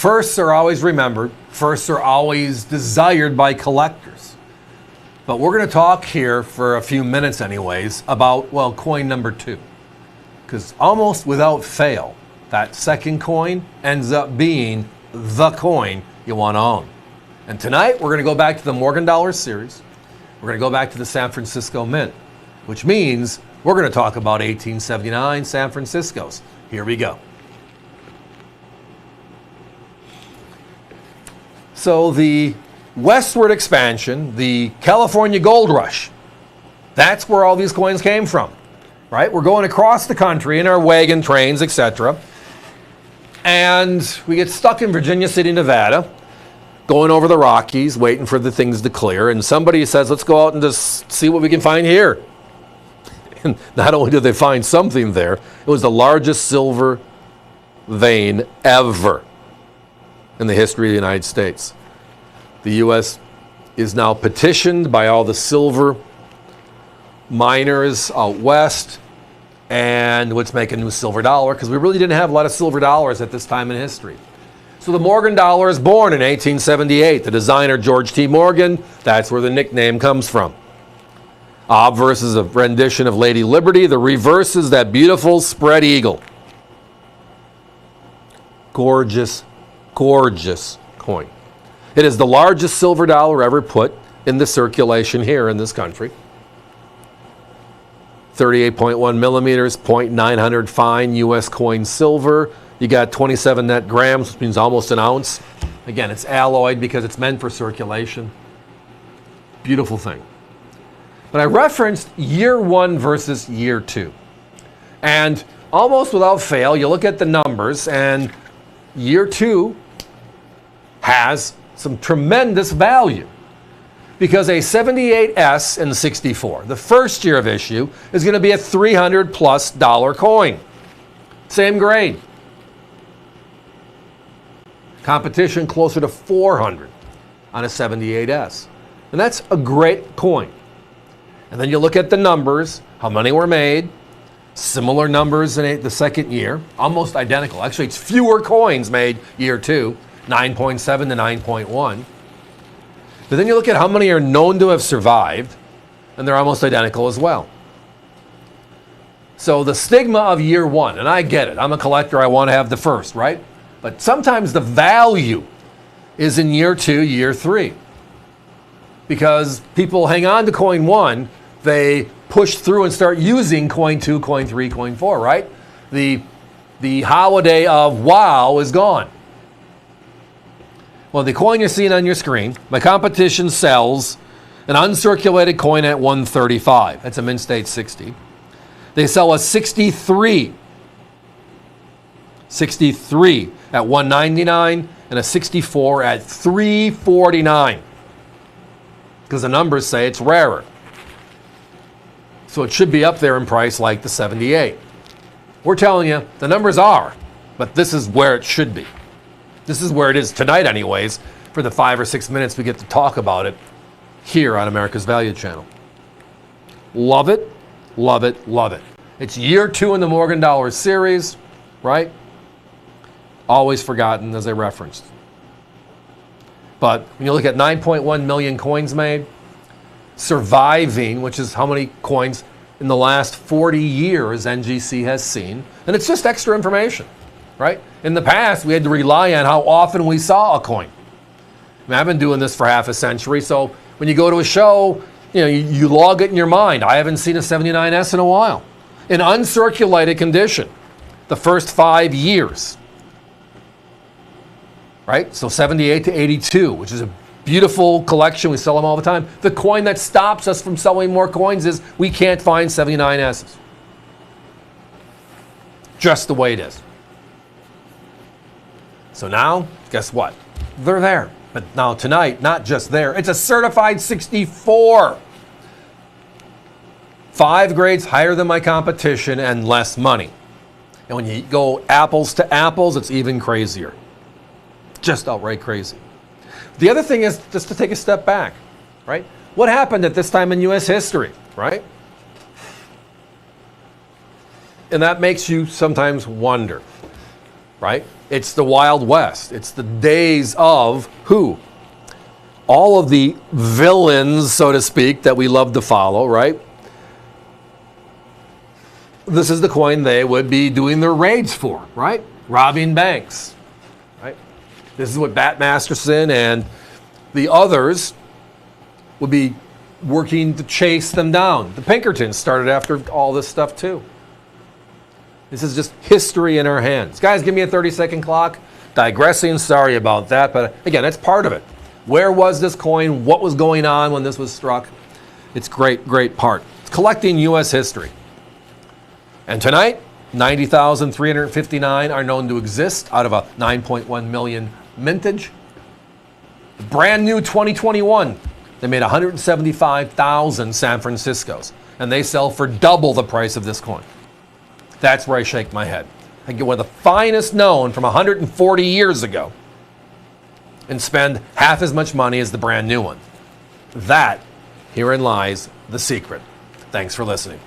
Firsts are always remembered. Firsts are always desired by collectors. But we're going to talk here for a few minutes anyways about, well, coin number 2. Because almost without fail, that second coin ends up being the coin you want to own. And tonight, we're going to go back to the Morgan Dollar series. We're going to go back to the San Francisco Mint, which means we're going to talk about 1879 San Franciscos. Here we go. So the westward expansion, the California Gold Rush, that's where all these coins came from, right? We're going across the country in our wagon trains, etc. And we get stuck in Virginia City, Nevada, going over the Rockies, waiting for the things to clear. And somebody says, let's go out and just see what we can find here. And not only did they find something there, it was the largest silver vein ever in the history of the United States. The U.S. is now petitioned by all the silver miners out west, and let's make a new silver dollar, because we really didn't have a lot of silver dollars at this time in history. So the Morgan dollar is born in 1878. The designer, George T. Morgan, that's where the nickname comes from. Obverse is a rendition of Lady Liberty. The reverse is that beautiful spread eagle. Gorgeous, gorgeous coin. It is the largest silver dollar ever put into circulation here in this country. 38.1 millimeters, 0.900 fine U.S. coin silver. You got 27 net grams, which means almost an ounce. Again, it's alloyed because it's meant for circulation. Beautiful thing. But I referenced year 1 versus year 2. And almost without fail, you look at the numbers, and year 2 has some tremendous value. Because a 78S in 64, the first year of issue, is going to be a $300+ coin. Same grade. Competition closer to 400 on a 78S. And that's a great coin. And then you look at the numbers, how many were made, similar numbers in the second year, almost identical. Actually, it's fewer coins made year 2, 9.7 to 9.1. But then you look at how many are known to have survived, and they're almost identical as well. So the stigma of year 1, and I get it, I'm a collector, I want to have the first, right? But sometimes the value is in year 2, year 3. Because people hang on to coin 1, they push through and start using coin 2, coin 3, coin 4, right? The holiday of wow is gone. Well, the coin you're seeing on your screen, my competition sells an uncirculated coin at $135. That's a mint state 60. They sell a 63 at $199 and a 64 at $349. Because the numbers say it's rarer. So it should be up there in price like the 78. We're telling you, the numbers are, but this is where it should be. This is where it is tonight anyways, for the 5 or 6 minutes we get to talk about it here on America's Value Channel. Love it, love it, love it. It's year 2 in the Morgan Dollar series, right? Always forgotten, as I referenced. But when you look at 9.1 million coins made, surviving, which is how many coins in the last 40 years NGC has seen, and it's just extra information, right? In the past, we had to rely on how often we saw a coin. I mean, I've been doing this for half a century, so when you go to a show, you log it in your mind. I haven't seen a 79S in a while. In uncirculated condition, the first 5 years. Right? So 78 to 82, which is a beautiful collection. We sell them all the time. The coin that stops us from selling more coins is we can't find 79S's. Just the way it is. So now, guess what? They're there. But now tonight, not just there, it's a certified 64. 5 grades higher than my competition and less money. And when you go apples to apples, it's even crazier. Just outright crazy. The other thing is, just to take a step back, right? What happened at this time in U.S. history, right? And that makes you sometimes wonder, right? It's the Wild West. It's the days of who? All of the villains, so to speak, that we love to follow, right? This is the coin they would be doing their raids for, right? Robbing banks, right? This is what Bat Masterson and the others would be working to chase them down. The Pinkertons started after all this stuff too. This is just history in our hands. Guys, give me a 30-second clock. Digressing, sorry about that, but again, that's part of it. Where was this coin? What was going on when this was struck? It's great, great part. It's collecting U.S. history. And tonight, 90,359 are known to exist out of a 9.1 million mintage. Brand new 2021. They made 175,000 San Franciscos, and they sell for double the price of this coin. That's where I shake my head. I get one of the finest known from 140 years ago and spend half as much money as the brand new one. Herein lies the secret. Thanks for listening.